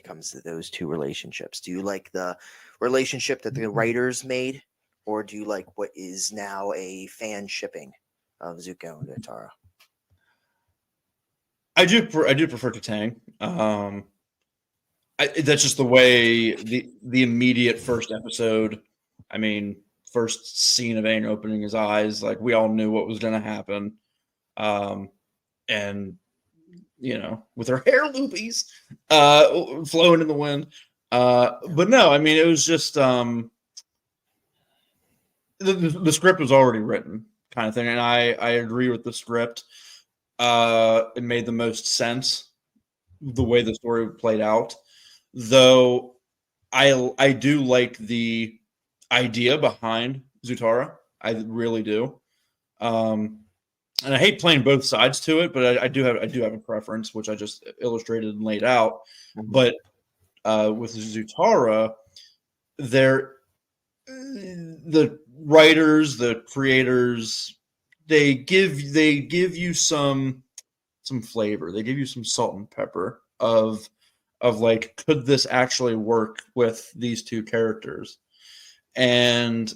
comes to those two relationships? Do you like the relationship that the writers made, or do you like what is now a fan shipping of Zuko and Zutara? I do prefer Kataang. That's just the way the immediate first episode. I mean, first scene of Aang opening his eyes, like we all knew what was going to happen, and with her hair loopies flowing in the wind. But no, I mean, it was just the script was already written, kind of thing, and I agree with the script. It made the most sense the way the story played out, though I do like the idea behind Zutara. I really do. And I hate playing both sides to it, but I do have a preference, which I just illustrated and laid out. Mm-hmm. But with Zutara, the writers, the creators, they give you some flavor. They give you some salt and pepper of like, could this actually work with these two characters? And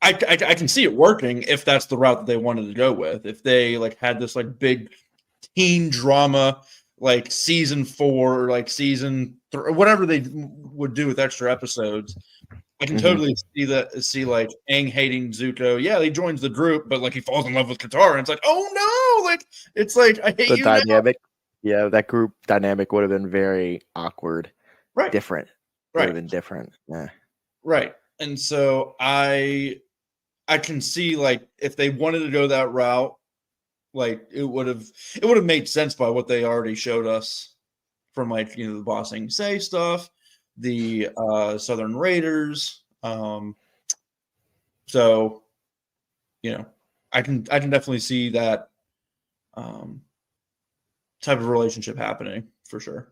I can see it working if that's the route that they wanted to go with. If they like had this like big teen drama, like season 4 or like season 3, whatever they would do with extra episodes, I can totally see like Aang hating Zuko. Yeah, he joins the group, but like he falls in love with Katara, and it's like, oh no, like it's like I hate the you. Dynamic, now. Yeah, that group dynamic would have been very awkward, right? Different, right? Would have been different, yeah, right. And so I can see like if they wanted to go that route, like it would have made sense by what they already showed us from like the Boss Aang Say stuff, the Southern Raiders. So I can definitely see that type of relationship happening for sure.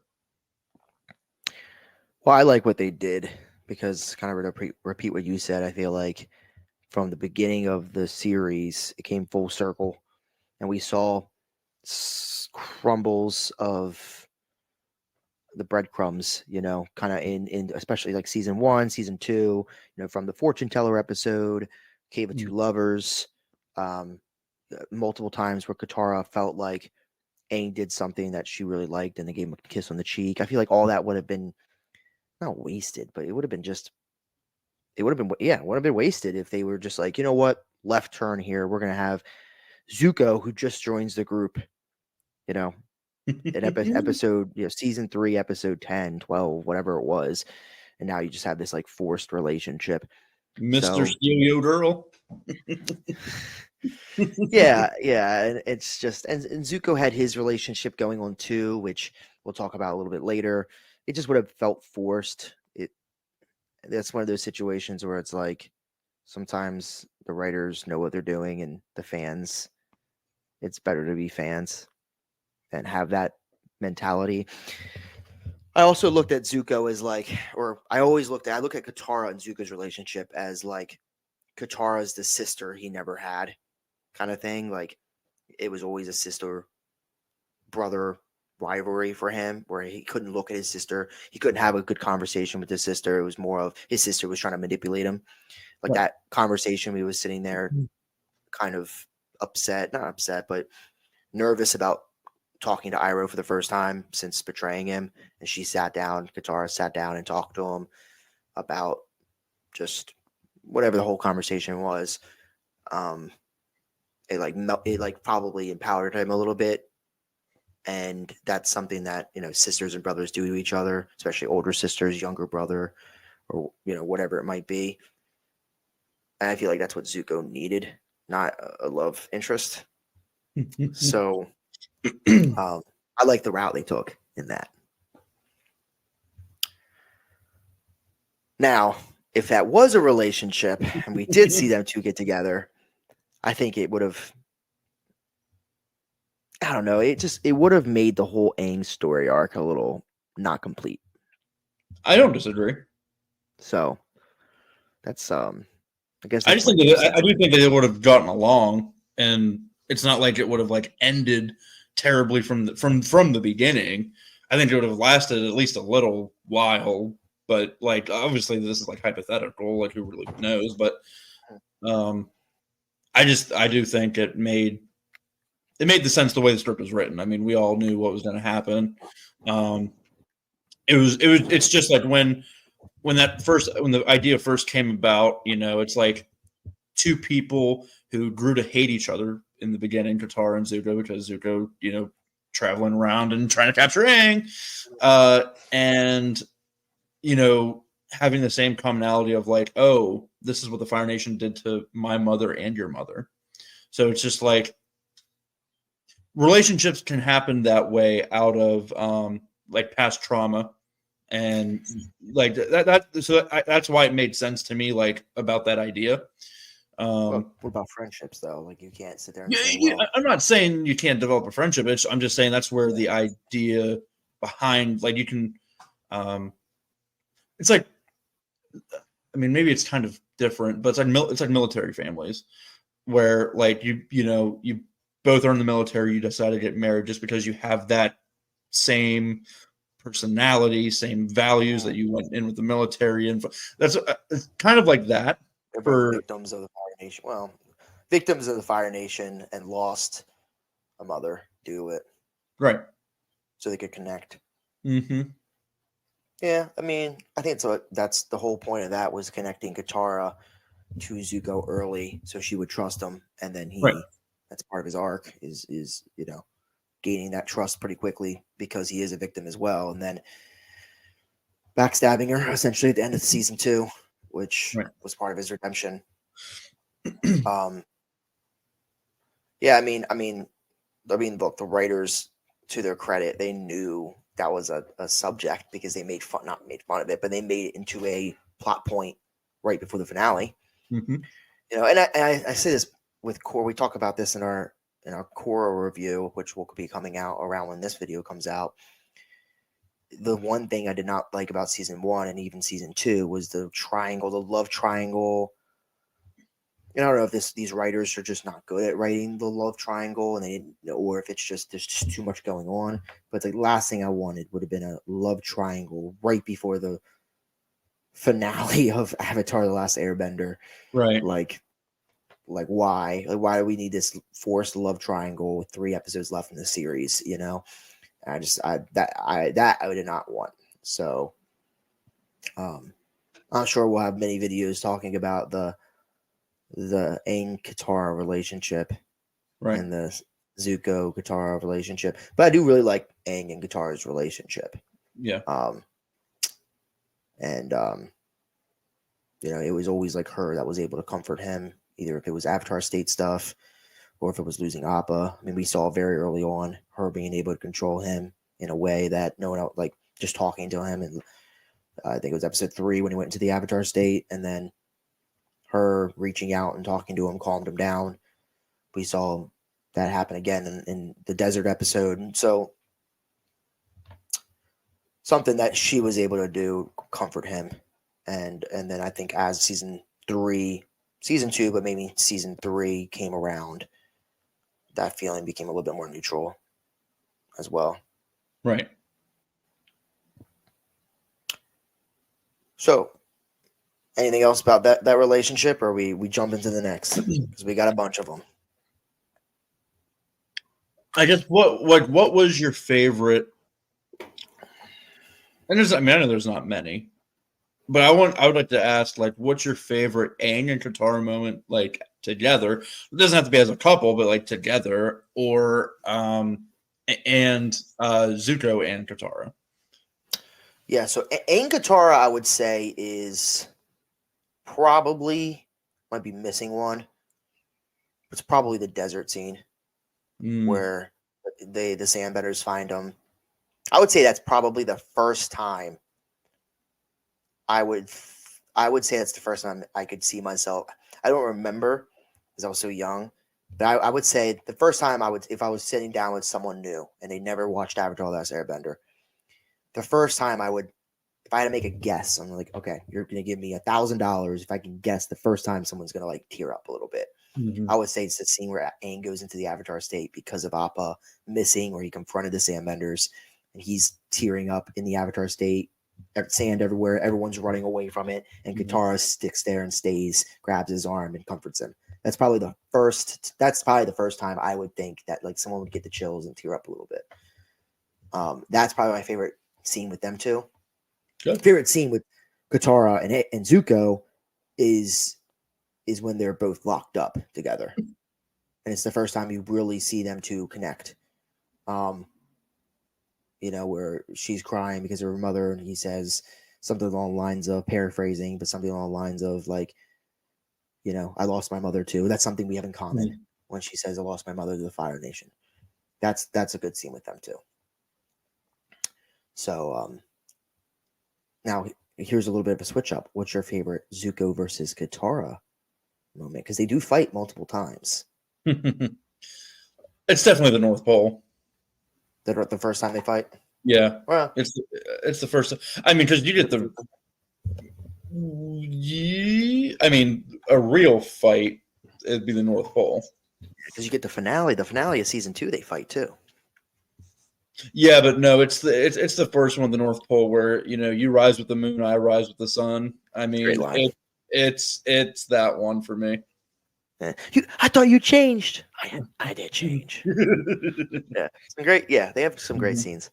Well, I like what they did because kind of to repeat what you said, I feel like from the beginning of the series, it came full circle, and we saw crumbles of the breadcrumbs, kind of in especially like season 1, season 2, from the fortune teller episode, Cave of Two Lovers, multiple times where Katara felt like Aang did something that she really liked and they gave him a kiss on the cheek. I feel like all that would have been not wasted, but it would have been wasted if they were just like, you know what, left turn here. We're going to have Zuko, who just joins the group, in episode, season 3, episode 10, 12, whatever it was. And now you just have this like forced relationship. Mr. Steelio Girl. yeah. And it's just, and Zuko had his relationship going on too, which we'll talk about a little bit later. It just would have felt forced. That's one of those situations where it's like sometimes the writers know what they're doing and the fans, it's better to be fans and have that mentality. I also looked at Zuko as like, I look at Katara and Zuko's relationship as like Katara's the sister he never had kind of thing. Like it was always a sister brother rivalry for him where he couldn't look at his sister. He couldn't have a good conversation with his sister. It was more of his sister was trying to manipulate him. Like that conversation, we was sitting there kind of not upset, but nervous about talking to Iroh for the first time since betraying him. And Katara sat down and talked to him about just whatever the whole conversation was. It probably empowered him a little bit. And that's something that, sisters and brothers do to each other, especially older sisters, younger brother, or, whatever it might be. And I feel like that's what Zuko needed, not a love interest. So I like the route they took in that. Now, if that was a relationship and we did see them two get together, I think it would have, I don't know, it would have made the whole Aang story arc a little not complete. I don't disagree. So that's I guess I just think I do think they would have gotten along, and it's not like it would have like ended terribly from the beginning. I think it would have lasted at least a little while. But like, obviously, this is like hypothetical. Like, who really knows? But um, I do think it made the sense the way the script was written. I mean, we all knew what was going to happen. Um, it's just like when the idea first came about, it's like two people who grew to hate each other in the beginning, Katara and Zuko, because Zuko, traveling around and trying to capture Aang, and having the same commonality of like, oh, this is what the Fire Nation did to my mother and your mother. So it's just like relationships can happen that way out of like past trauma, and like that's why it made sense to me, like, about that idea. What about friendships though? Like you can't sit there and Yeah, say, well, I'm not saying you can't develop a friendship. I'm just saying that's where the idea behind, like, you can, it's like, I mean, maybe it's kind of different, but it's like military families where, like, you both are in the military, you decide to get married just because you have that same personality, same values that you went in with the military, and that's it's kind of like that. they're both For victims of the Fire Nation. Well, victims of the Fire Nation and lost a mother do it right. so they could connect. Mm-hmm. Yeah, I mean, I think that's the whole point of that was connecting Katara to Zuko early, so she would trust him, and then Right. that's part of his arc is gaining that trust pretty quickly because he is a victim as well, and then backstabbing her essentially at the end of season 2, which Right. was part of his redemption. Yeah, look, the writers, to their credit, they knew that was a subject because they not made fun of it, but they made it into a plot point right before the finale. Mm-hmm. And I say this with core. We talk about this in our core review, which will be coming out around when this video comes out. The one thing I did not like about season 1 and even season 2 was the love triangle. I don't know if these writers are just not good at writing the love triangle, and they didn't know, or if it's just there's just too much going on. But the last thing I wanted would have been a love triangle right before the finale of Avatar: The Last Airbender. Right. Like why? Like, why do we need this forced love triangle with 3 episodes left in the series? I did not want. So, I'm sure we'll have many videos talking about the Aang Katara relationship, Right. and the Zuko Katara relationship. But I do really like Aang and Katara's relationship. Yeah. And it was always like her that was able to comfort him, either if it was Avatar State stuff or if it was losing Appa. I mean, we saw very early on her being able to control him in a way that no one else, like just talking to him. And I think it was episode 3 when he went into the Avatar State, and then her reaching out and talking to him calmed him down. We saw that happen again in the desert episode. And so something that she was able to do, comfort him. And then I think as season 2, but maybe season 3 came around, that feeling became a little bit more neutral as well. Right. So anything else about that relationship, or we jump into the next? Because we got a bunch of them. I guess what was your favorite? And I know there's not many, but I would like to ask, like, what's your favorite Aang and Katara moment, like, together? It doesn't have to be as a couple, but like together, or Zuko and Katara. Yeah, so Aang Katara, I would say, is probably, might be missing one. It's probably the desert scene where the Sandbenders find him. I would say that's probably the first time. I would say that's the first time I could see myself. I don't remember because I was so young, but I would say the first time if I was sitting down with someone new and they never watched Avatar: The Last Airbender, the first time if I had to make a guess, I'm like, okay, you're gonna give me $1,000 if I can guess the first time someone's gonna like tear up a little bit. Mm-hmm. I would say it's the scene where Aang goes into the Avatar State because of Appa missing, where he confronted the Sandbenders, and he's tearing up in the Avatar state. Sand everywhere, everyone's running away from it, and Katara sticks there and stays, grabs his arm and comforts him. That's probably the first. That's probably the first time I would think that like someone would get the chills and tear up a little bit. That's probably my favorite scene with them two. Good. Favorite scene with Katara and Zuko is when they're both locked up together, and it's the first time you really see them two connect. Where she's crying because of her mother, and he says something along the lines of, paraphrasing, but something along the lines of like, I lost my mother too. That's something we have in common. When she says, I lost my mother to the Fire Nation. That's a good scene with them too. So now here's a little bit of a switch up. What's your favorite Zuko versus Katara moment? Because they do fight multiple times. It's definitely the North Pole. The first time they fight? Yeah. Well, it's the first. I mean, because you get a real fight, it'd be the North Pole. Because you get the finale. The finale of season 2, they fight too. Yeah, but no, it's the first one, the North Pole, where you rise with the moon, I rise with the sun. I mean, it's that one for me. I thought you changed. I did change. Yeah, it's been great. Yeah, they have some great scenes.